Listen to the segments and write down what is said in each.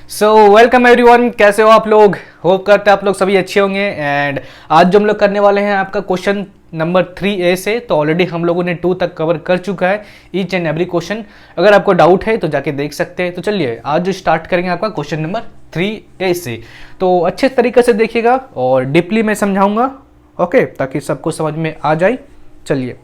So welcome everyone, कैसे हो आप लोग। होप करते हैं आप लोग सभी अच्छे होंगे। एंड आज जो हम लोग करने वाले हैं आपका क्वेश्चन नंबर 3A से, तो ऑलरेडी हम लोगों ने 2 तक कवर कर चुका है ईच एंड एवरी क्वेश्चन। अगर आपको डाउट है तो जाके देख सकते हैं। तो चलिए आज जो स्टार्ट करेंगे आपका क्वेश्चन नंबर 3A से। तो अच्छे तरीके से देखिएगा और डीपली मैं समझाऊंगा, ओके, ताकि सबको समझ में आ जाए। चलिए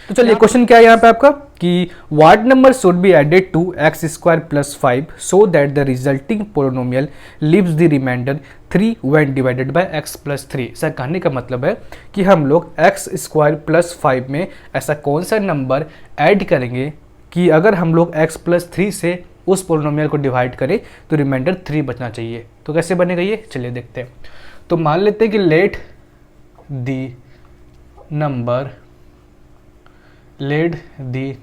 तो चलिए क्वेश्चन क्या है यहाँ पे आपका कि what number should be added to x square plus 5 so that the resulting polynomial leaves the remainder 3 when divided by x plus 3। ऐसा कहने का मतलब है कि हम लोग एक्स स्क्वायर प्लस 5 में ऐसा कौन सा नंबर ऐड करेंगे कि अगर हम लोग x प्लस 3 से उस पोलिनोमियल को डिवाइड करें तो रिमाइंडर 3 बचना चाहिए। तो कैसे बनेगा ये, चलिए देखते हैं। तो मान लेते हैं कि let the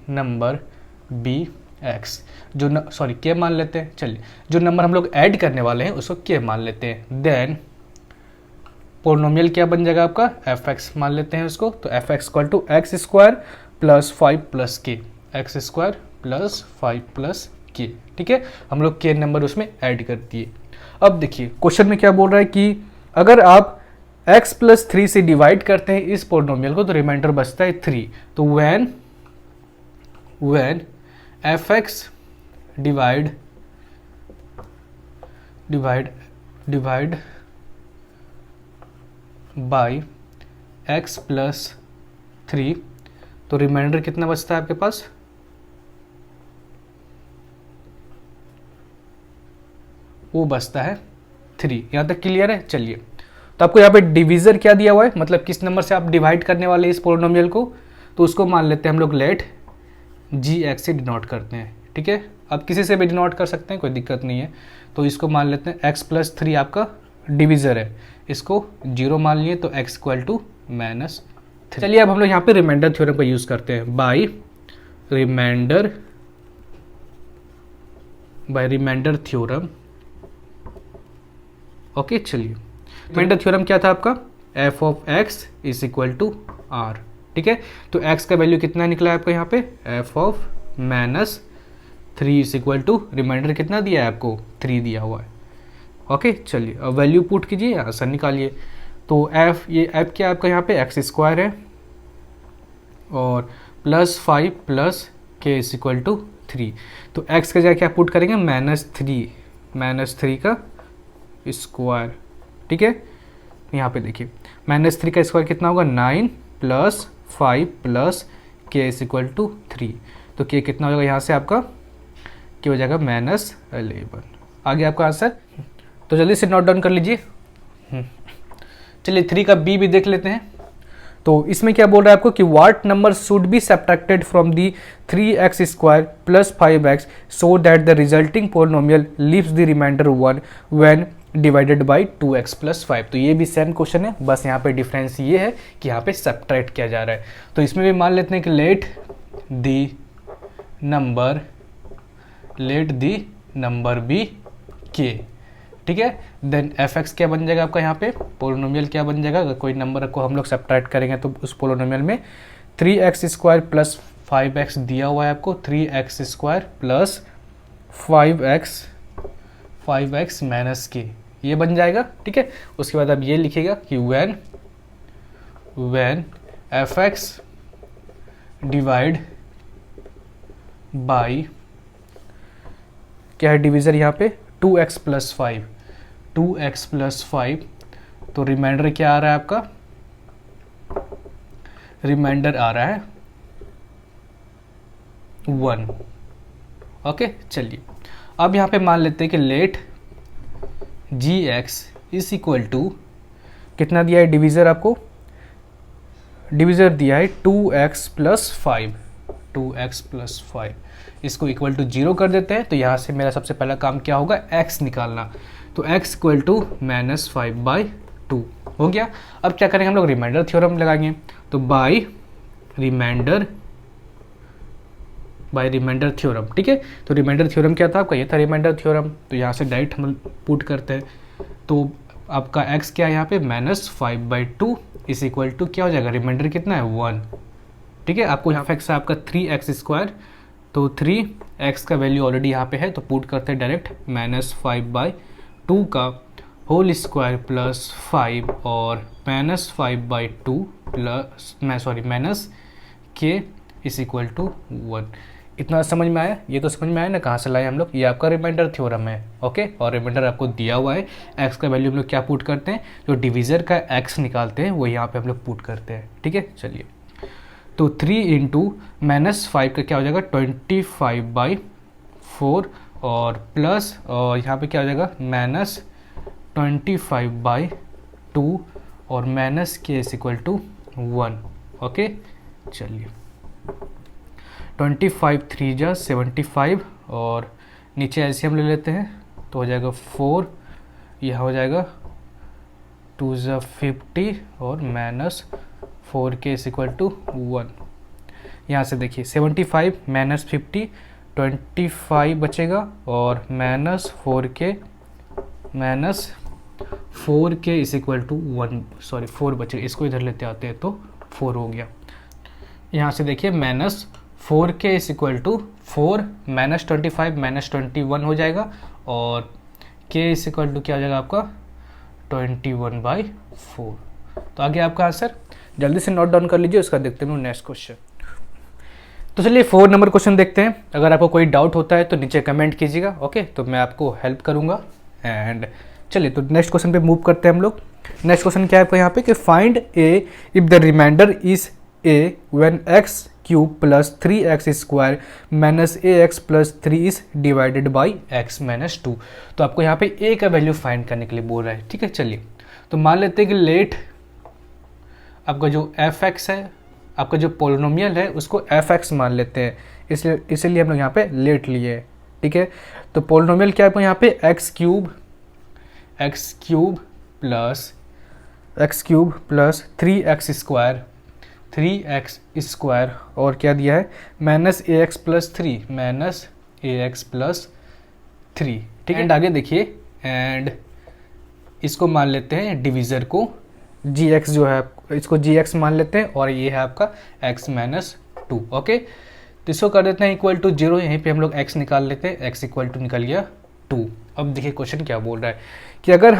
number be x, जो के मान लेते हैं। चलिए जो नंबर हम लोग ऐड करने वाले हैं उसको के मान लेते हैं। देन पोलिनोमियल क्या बन जाएगा आपका, एफ एक्स मान लेते हैं उसको। तो f x equal to x square plus 5 plus k, x square plus 5 plus k. ठीक है, हम लोग के नंबर उसमें ऐड कर दिए। अब देखिए क्वेश्चन में क्या बोल रहा है कि अगर आप x प्लस 3 से डिवाइड करते हैं इस पोलिनोमियल को तो रिमाइंडर बचता है 3। तो when F x divide by x plus 3 तो रिमाइंडर कितना बचता है आपके पास, वो बचता है 3। यहां तक क्लियर है। चलिए तो आपको यहाँ पे डिवीजर क्या दिया हुआ है, मतलब किस नंबर से आप डिवाइड करने वाले इस पोलिनोमियल को, तो उसको मान लेते हैं हम लोग लेट जी एक्स से डिनोट करते हैं। ठीक है, आप किसी से भी डिनोट कर सकते हैं, कोई दिक्कत नहीं है। तो इसको मान लेते हैं एक्स प्लस 3 आपका डिवीजर है, इसको 0 मान लिए तो एक्स इक्वल टू माइनस 3। चलिए अब हम लोग यहाँ पे रिमाइंडर थ्योरम का यूज़ करते हैं। By remainder theorem. ओके चलिए रिमाइंडर थ्योरम क्या था आपका, f of x is equal to r. ठीक है, तो एक्स का वैल्यू कितना निकला है आपको यहाँ पे, f of minus 3 is equal to remainder कितना दिया है आपको, 3 दिया हुआ है। ओके चलिए अब वैल्यू पुट कीजिए, आंसर निकालिए। तो एफ, ये एफ क्या आपका यहाँ पे एक्स स्क्वायर है और प्लस 5 प्लस के इज इक्वल टू 3। तो एक्स का जगह क्या पुट करेंगे, माइनस थ्री का स्क्वायर। ठीक है, यहाँ पे देखिए -3 का स्क्वायर कितना होगा, 9 प्लस 5 प्लस के इज इक्वल टू 3। तो के कितना हो जाएगा यहाँ से आपका, के हो जाएगा -11। आ गया आपका आंसर। तो जल्दी से नोट डाउन कर लीजिए। चलिए 3 का बी भी देख लेते हैं। तो इसमें क्या बोल रहा है आपको कि what number should be subtracted from the 3x square plus 5x so that the resulting polynomial leaves the remainder 1 when divided by 2x plus 5। तो ये भी सेम क्वेश्चन है, बस यहाँ पे डिफरेंस ये है कि यहाँ पे सब्ट्रैक्ट किया जा रहा है। तो इसमें भी मान लेते हैं कि लेट दी नंबर बी के। ठीक है, देन एफ एक्स क्या बन जाएगा आपका यहाँ पे, पोलिनोमियल क्या बन जाएगा, अगर कोई नंबर को हम लोग सब्ट्रैक्ट करेंगे तो उस पोलिनोमियल में 3x स्क्वायर प्लस 5x दिया हुआ है आपको, 3x square plus 5x minus के, ये बन जाएगा। ठीक है, उसके बाद आप ये लिखिएगा कि when F x divide by, क्या है डिवीजर यहाँ पे, 2x प्लस 5, तो रिमाइंडर क्या आ रहा है आपका, रिमाइंडर आ रहा है 1। ओके चलिए अब यहाँ पे मान लेते हैं कि let g x is equal to, कितना दिया है डिवीज़र आपको, डिवीज़र दिया है 2x प्लस 5, इसको इक्वल टू 0 कर देते हैं। तो यहाँ से मेरा सबसे पहला काम क्या होगा, x निकालना। तो x इक्वल टू -5/2 हो गया। अब क्या करेंगे हम लोग, रिमाइंडर थ्योरम लगाएंगे। तो बाई रिमाइंडर थ्योरम। ठीक है, तो रिमाइंडर थ्योरम क्या था आपका, ये था रिमाइंडर थ्योरम। तो यहाँ से डायरेक्ट हम पुट करते हैं। तो आपका x क्या है यहाँ पे, -5/2 इज इक्वल टू क्या हो जाएगा, रिमाइंडर कितना है 1। ठीक है, आपको यहाँ पे x आपका 3x स्क्वायर तो 3x का वैल्यू ऑलरेडी यहाँ पे है, तो पुट करते हैं डायरेक्ट, -5/2 का होल स्क्वायर प्लस 5 और -5/2 प्लस माइनस के इज इक्वल टू 1। इतना समझ में आया? ये तो समझ में आया ना कहाँ से लाए हम लोग, ये आपका रिमाइंडर थ्योरम है। ओके, और रिमाइंडर आपको दिया हुआ है, x का वैल्यू हम लोग क्या पुट करते हैं, जो डिविज़र का x निकालते हैं वो यहाँ पे हम लोग पुट करते हैं। ठीक है, चलिए, तो 3 इंटू -5 का क्या हो जाएगा 25/4 और प्लस और यहाँ पे क्या हो जाएगा -25/2 और माइनस के इज इक्वल टू 1। ओके, चलिए, 25 3 जा 75 और नीचे ऐसे हम ले लेते हैं तो हो जाएगा 4, यह हो जाएगा 2 जा 50 और -4 के इज इक्वल टू 1। यहाँ से देखिए 75 -50 25 बचेगा और -4 के इज इक्वल टू 1, सॉरी 4 बचेगा, इसको इधर लेते आते हैं तो 4 हो गया। यहाँ से देखिए -4 के इज इक्वल टू 4 -25 -21 हो जाएगा और के इज इक्वल टू क्या हो जाएगा आपका 21/4। तो आगे आपका आंसर जल्दी से नोट डाउन कर लीजिए, उसका देखते हैं नेक्स्ट क्वेश्चन। तो चलिए 4 नंबर क्वेश्चन देखते हैं। अगर आपको कोई डाउट होता है तो नीचे कमेंट कीजिएगा, ओके, तो मैं आपको हेल्प करूंगा। एंड चलिए, तो नेक्स्ट क्वेश्चन पे मूव करते हैं हम लोग। नेक्स्ट क्वेश्चन क्या है आपका यहाँ पे कि find a if the remainder is a when x cube plus 3x square minus ax plus 3 is divided by x minus 2। तो आपको यहाँ पे a का वैल्यू फाइंड करने के लिए बोल रहा है। ठीक है, चलिए, तो मान लेते हैं कि लेट आपका जो fx है, आपका जो पोलिनोमियल है उसको fx मान लेते हैं, इसलिए हम लोग यहाँ पे लेट लिए हैं। ठीक है, तो पोलिनोमियल क्या है आपको यहाँ पे x cube plus 3x square और क्या दिया है -ax प्लस 3। ठीक है, एंड आगे देखिए, एंड इसको मान लेते हैं डिवीज़र को gx जो है, इसको gx मान लेते हैं और ये है आपका x माइनस 2। ओके, तो इसको कर देते हैं इक्वल टू 0, यहीं पे हम लोग x निकाल लेते हैं, x इक्वल टू निकल गया 2। अब देखिए क्वेश्चन क्या बोल रहा है कि अगर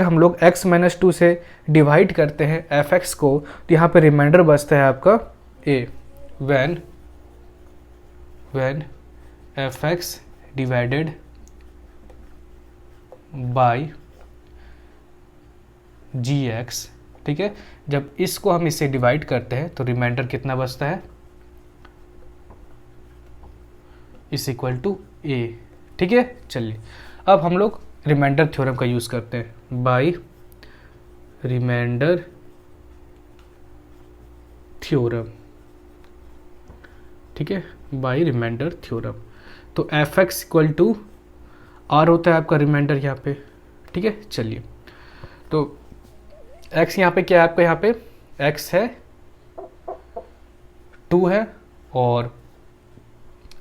हम लोग x माइनस 2 से डिवाइड करते हैं fx को, तो यहाँ पे रिमाइंडर बचता है आपका a when fx divided by gx। ठीक है, जब इसको हम इससे डिवाइड करते हैं तो रिमाइंडर कितना बचता है इज इक्वल टू a। ठीक है, चलिए, अब हम लोग रिमाइंडर थ्योरम का यूज़ करते हैं, बाय रिमाइंडर थ्योरम। ठीक है, बाय रिमाइंडर थ्योरम। तो fx इक्वल टू r होता है आपका रिमाइंडर यहाँ पे। ठीक है, चलिए, तो x यहाँ पे क्या है आपका, यहाँ पे x है 2 है और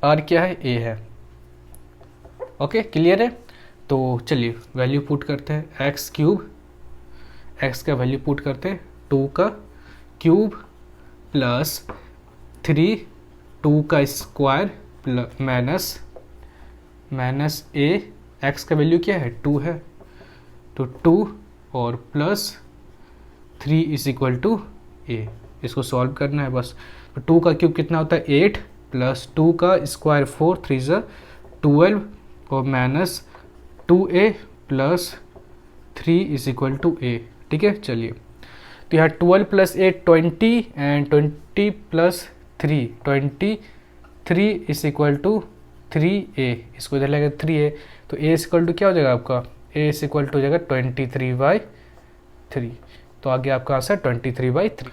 r क्या है a है। ओके, क्लियर है? तो चलिए वैल्यू पुट करते हैं, x क्यूब, x का वैल्यू पुट करते हैं 2 का क्यूब प्लस 3 2 का स्क्वायर माइनस a, x का वैल्यू क्या है 2 है, तो 2 और plus 3 is equal to a। इसको सॉल्व करना है बस। तो 2 का क्यूब कितना होता है 8 प्लस 2 का स्क्वायर 4 3 ज़ा 12 और minus 2a plus 3 is equal to a। ठीक है, चलिए, तो यहाँ 12 plus 8 20 and 20 plus 3 23 is equal to 3a। इसको इधर लगेगा 3a, तो a इज इक्वल टू क्या हो जाएगा आपका, a इज इक्वल टू हो जाएगा 23/3। तो आगे आपका आंसर 23/3। तो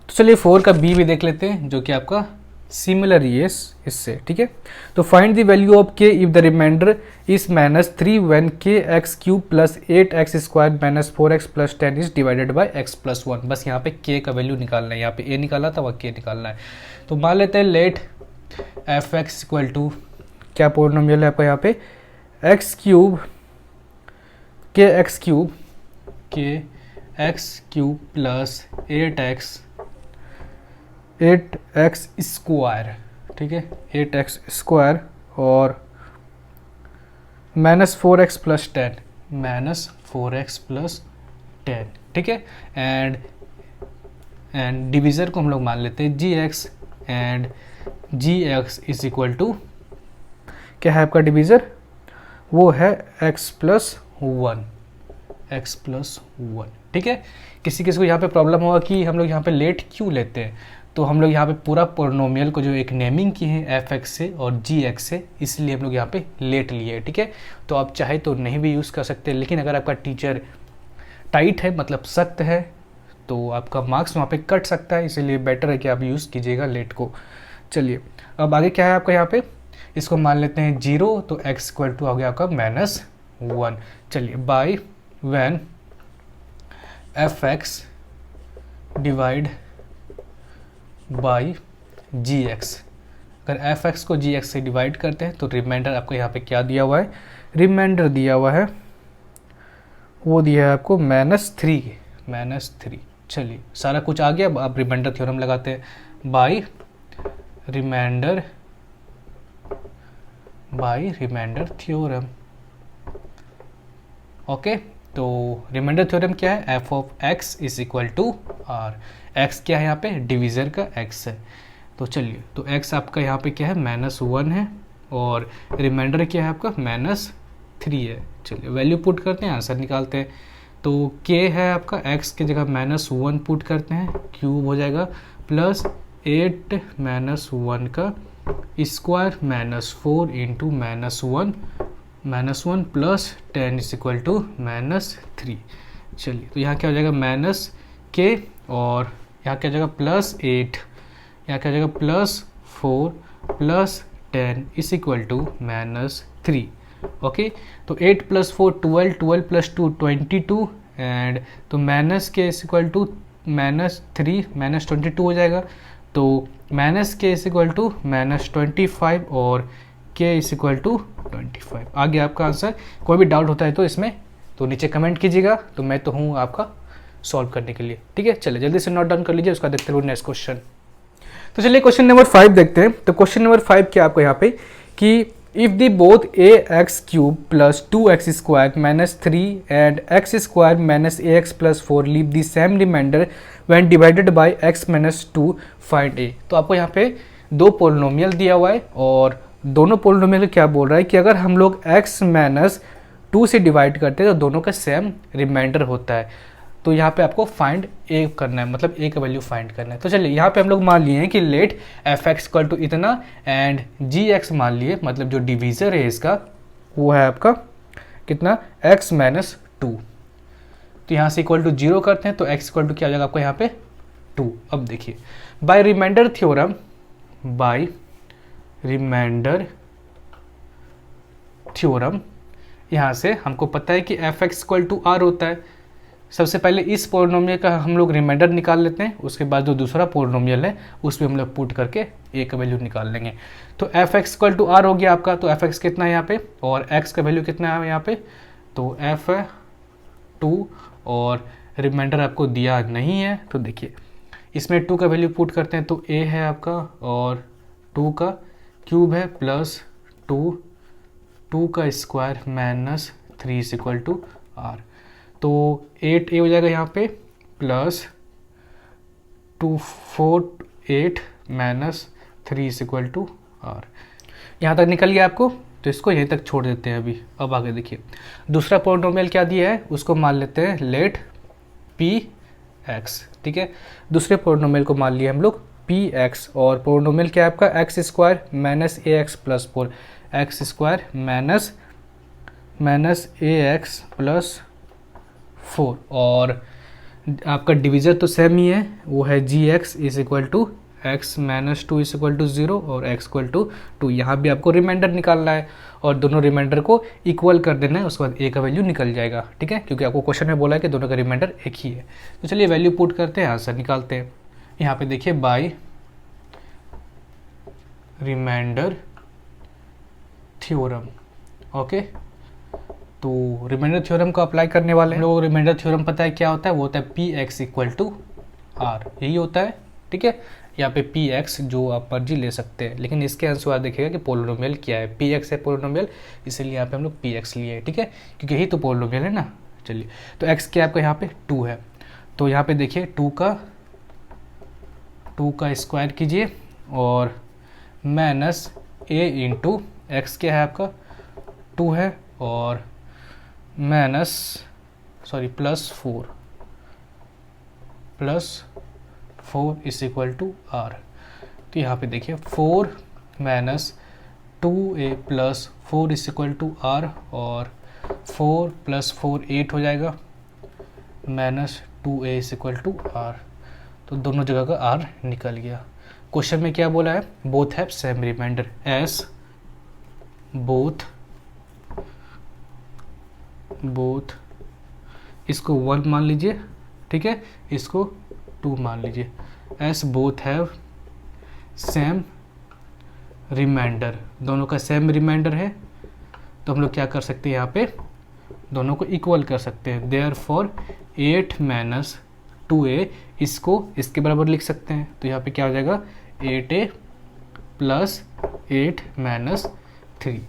चलिए 4 का b भी देख लेते हैं, जो कि आपका सिमिलर ही है इससे। ठीक है, तो find the value of k if the remainder is -3 when kx cube plus 8x square minus 4x plus 10 is divided by x plus 1। बस यहाँ पे k का वैल्यू निकालना है, यहाँ पे a निकाला था वह k निकालना है। तो मान लेते हैं लेट fx इक्वल टू क्या पोलिनोमियल है आपका यहाँ पे x cube kx cube plus 8x square. ठीक है, 8x स्क्वायर और -4x प्लस 10, -4x प्लस 10, ठीक है। एंड डिवीज़र को हम लोग मान लेते हैं gx, and gx is equal to, क्या है आपका डिवीज़र, वो है x प्लस 1, ठीक है। किसी किसी को यहाँ पे प्रॉब्लम होगा कि हम लोग यहाँ पे लेट क्यों लेते हैं, तो हम लोग यहाँ पे पूरा पोलिनोमियल को जो एक नेमिंग की है fx से और gx से, इसलिए हम लोग यहाँ पे लेट लिए, ठीक है। तो आप चाहे तो नहीं भी यूज़ कर सकते, लेकिन अगर आपका टीचर टाइट है, मतलब सख्त है, तो आपका मार्क्स वहाँ पे कट सकता है, इसीलिए बेटर है कि आप यूज़ कीजिएगा लेट को। चलिए अब आगे क्या है आपका यहाँ पे, इसको मान लेते हैं 0, तो x इक्वल टू हो गया आपका -1। चलिए by when fx divide by gx, अगर fx को gx से डिवाइड करते हैं तो रिमाइंडर आपको यहाँ पे क्या दिया हुआ है, रिमाइंडर दिया हुआ है, वो दिया है आपको -3। चलिए सारा कुछ आ गया, अब आप रिमाइंडर थ्योरम लगाते हैं, बाई रिमाइंडर थ्योरम। ओके, तो रिमाइंडर थ्योरम क्या है, f of x is equal to r, x क्या है यहाँ पे, डिवीज़र का x है। तो चलिए, तो x आपका यहाँ पे क्या है, -1 है, और रिमाइंडर क्या है आपका -3 है। चलिए वैल्यू पुट करते हैं, आंसर निकालते हैं। तो k है आपका, x की जगह -1 पुट करते हैं, क्यूब हो जाएगा, प्लस 8 -1 का square -4 into -1 plus 10 is equal to -3। चलिए तो यहाँ क्या हो जाएगा, माइनस k, और यहाँ क्या हो जाएगा +8, यहाँ क्या हो जाएगा +4 plus 10 is equal to -3। Okay, तो 8 + 4 12, 12 + 2 22, एंड तो माइनस के इज इक्वल टू -3 -22 हो जाएगा, तो माइनस के इज इक्वल टू -25 और k इज इक्वल टू 25 आ गया आपका आंसर। कोई भी डाउट होता है तो इसमें तो नीचे कमेंट कीजिएगा, तो मैं तो हूँ आपका सॉल्व करने के लिए, ठीक है। चलिए जल्दी से नोट डाउन कर लीजिए, उसका देखते हुए नेक्स्ट क्वेश्चन। तो चलिए क्वेश्चन नंबर 5 देखते हैं। तो क्वेश्चन नंबर 5 क्या आपको यहाँ पे कि if the both ax³ plus 2x square -3 and x square -ax plus 4 leave the same remainder when divided by x -2 find a। तो आपको यहाँ पे दो पोलिनोमियल दिया हुआ है, और दोनों पोलिनोमियल क्या बोल रहा है कि अगर हम लोग x -2 से डिवाइड करते हैं तो दोनों का सेम रिमाइंडर होता है। तो यहाँ पे आपको फाइंड a करना है, मतलब a का वैल्यू फाइंड करना है। तो चलिए यहाँ पे हम लोग मान लिए हैं कि लेट fx इक्वल टू इतना एंड gx मान लिए, मतलब जो डिवीज़र है इसका वो है आपका कितना, x -2। तो यहाँ से इक्वल टू 0 करते हैं, तो x इक्वल टू क्या हो जाएगा आपको यहाँ पे 2। अब देखिए बाय रिमाइंडर थ्योरम, यहाँ से हमको पता है कि fx इक्वल टू r होता है। सबसे पहले इस पोलिनोमियल का हम लोग रिमाइंडर निकाल लेते हैं, उसके बाद जो दूसरा पोलिनोमियल है उसमें हम लोग पुट करके a का वैल्यू निकाल लेंगे। तो fx इक्वल टू r हो गया आपका, तो fx कितना है यहाँ पे और x का वैल्यू कितना है यहाँ पे, तो f है 2 और रिमाइंडर आपको दिया नहीं है। तो देखिए इसमें 2 का वैल्यू पुट करते हैं, तो a है आपका और 2 का क्यूब है प्लस 2 का square -3 is equal to r। तो 8a हो जाएगा यहाँ पे plus 8 -3 is equal to r। यहाँ तक निकल गया आपको, तो इसको यहीं तक छोड़ देते हैं अभी। अब आगे देखिए दूसरा पोलिनोमियल क्या दिया है, उसको मान लेते हैं लेट px, ठीक है। दूसरे पोलिनोमियल को मान लिए हम लोग px, और पोलिनोमियल क्या है आपका x square -ax plus 4, x square -ax plus 4, और आपका डिवीज़र तो सेम ही है, वो है gx is equal to x -2 is equal to 0 और x इक्वल टू 2। यहाँ भी आपको रिमाइंडर निकालना है और दोनों रिमाइंडर को इक्वल कर देना है, उसके बाद a का वैल्यू निकल जाएगा, ठीक है, क्योंकि आपको क्वेश्चन में बोला है कि दोनों का रिमाइंडर एक ही है। तो चलिए वैल्यू पुट करते हैं, आंसर निकालते हैं। यहाँ पे देखिए बाय रिमाइंडर थ्योरम, ओके। तो रिमाइंडर थ्योरम को अप्लाई करने वाले हैं लोग। रिमाइंडर थ्योरम पता है क्या होता है, वो होता है px इक्वल टू r, यही होता है, ठीक है। यहाँ पे पी एक्स जो आप मर्जी ले सकते हैं, लेकिन इसके अनुसार देखिएगा कि पोलिनोमियल क्या है, पी एक्स है पोलिनोमियल, इसीलिए यहाँ पे हम लोग पी एक्स लिए हैं, ठीक है, क्योंकि यही तो पोलिनोमियल है ना। चलिए, तो एक्स क्या आपका यहाँ पे 2 है, तो यहाँ पे देखिए 2 का स्क्वायर कीजिए और माइनस ए इंटू एक्स क्या है आपका 2 है और +4 इज इक्वल टू आर। तो यहाँ पे देखिए 4 minus 2a plus 4 is equal to r और 4 + 4 8 हो जाएगा, minus 2a is equal to r. तो दोनों जगह का आर निकल गया। क्वेश्चन में क्या बोला है, both have same remainder, as both इसको 1 मान लीजिए, ठीक है, इसको 2 मान लीजिए, as both have same remainder, दोनों का सेम रिमाइंडर है, तो हम लोग क्या कर सकते हैं, यहाँ पे दोनों को इक्वल कर सकते हैं। देयरफॉर 8 माइनस 2a इसको इसके बराबर लिख सकते हैं, तो यहाँ पे क्या हो जाएगा 8a प्लस 8 माइनस 3।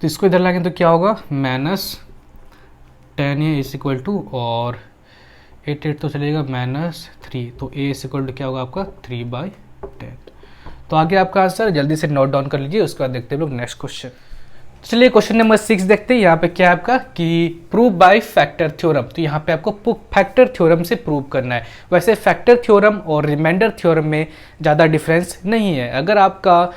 तो इसको इधर लाएंगे तो क्या होगा, -10a इज इक्वल टू, और 8 तो चलेगा -3, तो a इज इक्वल टू क्या होगा आपका 3/10। तो आगे आपका आंसर जल्दी से नोट डाउन कर लीजिए, उसके बाद देखते हैं लोग नेक्स्ट क्वेश्चन। चलिए क्वेश्चन नंबर 6 देखते हैं। यहाँ पे क्या है आपका कि प्रूव बाय फैक्टर थ्योरम, तो यहाँ पे आपको फैक्टर थ्योरम से प्रूव करना है। वैसे फैक्टर थ्योरम और रिमाइंडर थ्योरम में ज़्यादा डिफरेंस नहीं है। अगर आपका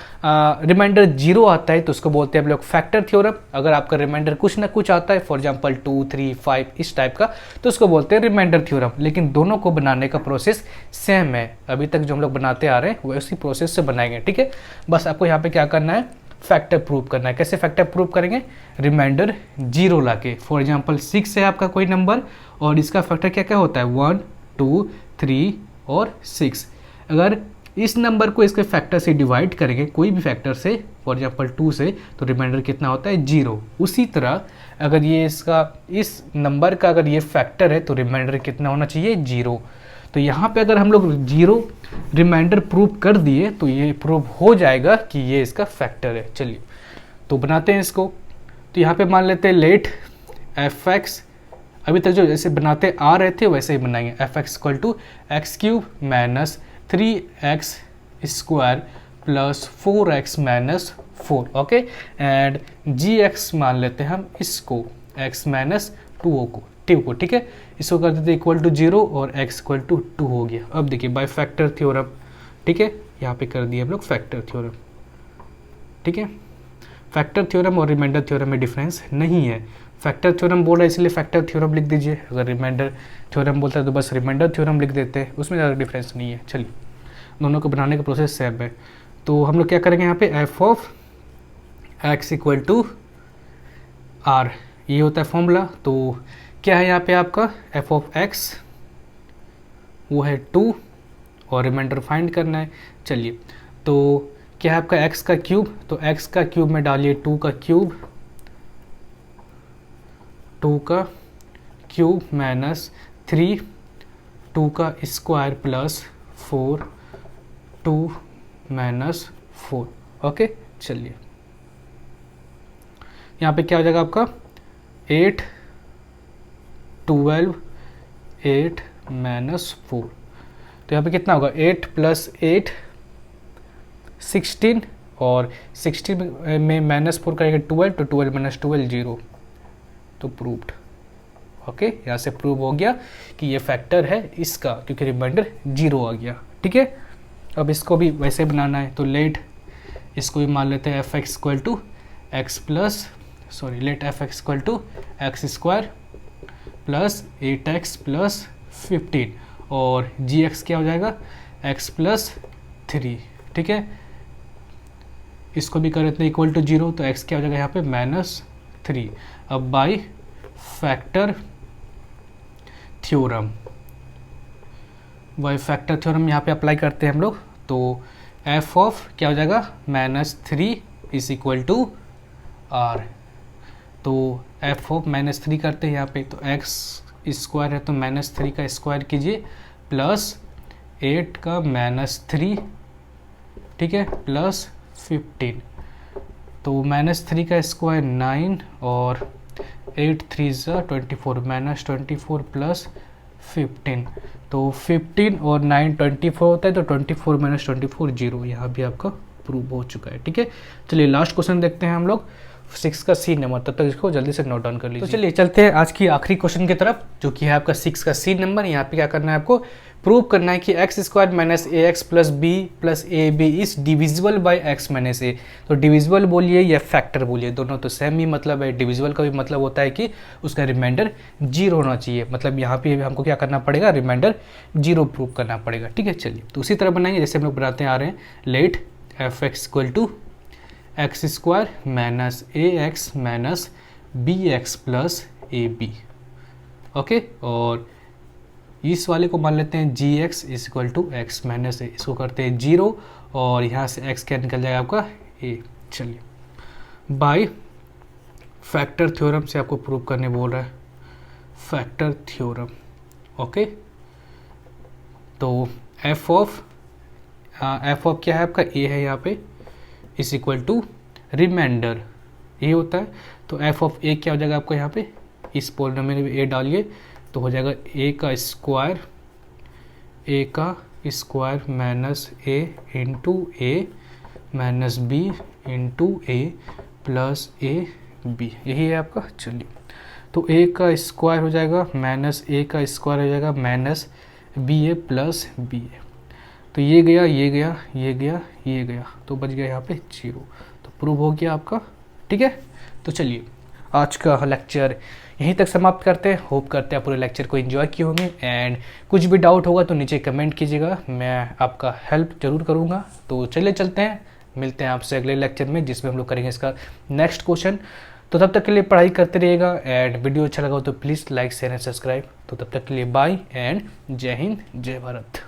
रिमाइंडर 0 आता है तो उसको बोलते हैं हम लोग फैक्टर थ्योरम, अगर आपका रिमाइंडर कुछ ना कुछ आता है, फॉर एग्जाम्पल 2, 3, 5 इस टाइप का, तो उसको बोलते हैं रिमाइंडर थ्योरम। लेकिन दोनों को बनाने का प्रोसेस सेम है, अभी तक जो हम लोग बनाते आ रहे हैं वो उसी प्रोसेस से बनाएंगे, ठीक है। बस आपको यहाँ पे क्या करना है, फैक्टर प्रूव करना है। कैसे फैक्टर प्रूव करेंगे, रिमाइंडर 0 लाके, फॉर एग्जांपल 6 है आपका कोई नंबर और इसका फैक्टर क्या क्या होता है 1, 2, 3 और 6। अगर इस नंबर को इसके फैक्टर से डिवाइड करेंगे, कोई भी फैक्टर से, फॉर एग्जांपल 2 से, तो रिमाइंडर कितना होता है 0। उसी तरह अगर ये इसका इस नंबर का अगर ये फैक्टर है तो रिमाइंडर कितना होना चाहिए 0। तो यहाँ पे अगर हम लोग 0 रिमाइंडर प्रूव कर दिए तो ये प्रूव हो जाएगा कि ये इसका फैक्टर है। चलिए तो बनाते हैं इसको। तो यहाँ पे मान लेते हैं लेट fx, अभी तक जो जैसे बनाते आ रहे थे वैसे ही बनाएंगे, fx equal to x³ minus 3x square plus 4x minus 4, okay. And gx मान लेते हैं हम इसको x माइनस 2 को, ठीक है। इसको कर देते इक्वल टू 0 और x इक्वल टू 2 हो गया। अब देखिए बाय फैक्टर थ्योरम, ठीक है, यहाँ पे कर दिए हम लोग फैक्टर थ्योरम, ठीक है। फैक्टर थ्योरम और रिमाइंडर थ्योरम में डिफरेंस नहीं है। फैक्टर थ्योरम बोल रहा है इसलिए फैक्टर थ्योरम लिख दीजिए, अगर रिमाइंडर थ्योरम बोलता है तो बस रिमाइंडर थ्योरम लिख देते हैं, उसमें ज़्यादा डिफरेंस नहीं है। चलिए दोनों को बनाने का प्रोसेस सेम है। तो हम लोग क्या करेंगे यहाँ पे f of x equal to r, ये होता है फॉर्मूला। तो क्या है यहाँ पे आपका f ऑफ x, वो है 2 और रिमाइंडर फाइंड करना है। चलिए तो क्या है आपका x का क्यूब, तो x का क्यूब में डालिए 2 का क्यूब, 2 का क्यूब माइनस 3, 2 का स्क्वायर प्लस 4, 2 माइनस 4, ओके। चलिए यहाँ पे क्या हो जाएगा आपका 8, 12, 8 माइनस 4, तो यहाँ पे कितना होगा 8 + 8 16, और 16 में -4 करेंगे 12, तो 12 - 12 0, तो प्रूव्ड, ओके। यहाँ से प्रूव हो गया कि ये फैक्टर है इसका, क्योंकि रिमाइंडर 0 आ गया, ठीक है। अब इसको भी वैसे बनाना है, तो लेट इसको भी मान लेते हैं fx equal to let fx equal to x square plus 8x plus 15, और gx क्या हो जाएगा x प्लस 3, ठीक है। इसको भी कर देते हैं इक्वल टू 0, तो x क्या हो जाएगा यहाँ पे -3। अब बाय फैक्टर थ्योरम, यहाँ पे अप्लाई करते हैं हम लोग। तो f ऑफ क्या हो जाएगा -3 इज इक्वल टू r, तो f ऑफ -3 करते हैं यहाँ पे, तो x स्क्वायर है तो -3 का स्क्वायर कीजिए प्लस 8 का -3, ठीक है, प्लस 15। तो -3 का स्क्वायर 9 और 8 3 24, -24 प्लस 15। तो 15 और 9 24 होता है, तो 24 - 24 0। यहाँ भी आपका प्रूव हो चुका है, ठीक है। चलिए लास्ट क्वेश्चन देखते हैं हम लोग 6 का सी नंबर। तब तक इसको जल्दी से नोट डाउन कर लीजिए। तो चलिए चलते हैं आज की आखिरी क्वेश्चन की तरफ, जो कि है आपका 6 का सी नंबर। यहाँ पे क्या करना है आपको, प्रूव करना है कि x² - ax + b + ab is divisible by x - a। तो डिविजिबल बोलिए या फैक्टर बोलिए, दोनों तो सेम ही मतलब है। डिविजिबल का भी मतलब होता है कि उसका रिमाइंडर 0 होना चाहिए, मतलब यहाँ पे हमको क्या करना पड़ेगा, रिमाइंडर 0 प्रूव करना पड़ेगा, ठीक है। चलिए तो उसी तरह बनाएंगे जैसे हम लोग बनाते आ रहे हैं। Let f(x) = x² - ax - bx + ab, okay. और इस वाले को मान लेते हैं gx = x - a, इसको करते हैं 0 और यहाँ से x क्या निकल जाएगा आपका a। चलिए बाय फैक्टर थ्योरम से आपको प्रूव करने बोल रहा है, फैक्टर थ्योरम, ओके। तो f ऑफ क्या है आपका, a है यहाँ पे, = रिमाइंडर a होता है। तो f ऑफ a क्या हो जाएगा आपको, यहाँ पे इस पॉलिनोमियल में a डालिए तो हो जाएगा a का square minus a into a minus b into a plus a b, यही है आपका। चलिए तो a का स्क्वायर हो जाएगा माइनस a का स्क्वायर हो जाएगा माइनस ba प्लस ba। तो ये गया, ये गया, ये गया, ये गया, तो बच गया यहाँ पे 0। तो प्रूव हो गया आपका, ठीक है। तो चलिए आज का लेक्चर यहीं तक समाप्त करते हैं। होप करते हैं पूरे लेक्चर को एंजॉय किए होंगे। एंड कुछ भी डाउट होगा तो नीचे कमेंट कीजिएगा, मैं आपका हेल्प जरूर करूँगा। तो चलिए चलते हैं, मिलते हैं आपसे अगले लेक्चर में, जिसमें हम लोग करेंगे इसका नेक्स्ट क्वेश्चन। तो तब तक के लिए पढ़ाई करते रहिएगा। एंड वीडियो अच्छा लगा हो तो please like share and subscribe. तो तब तक के लिए बाय एंड जय हिंद, जय भारत।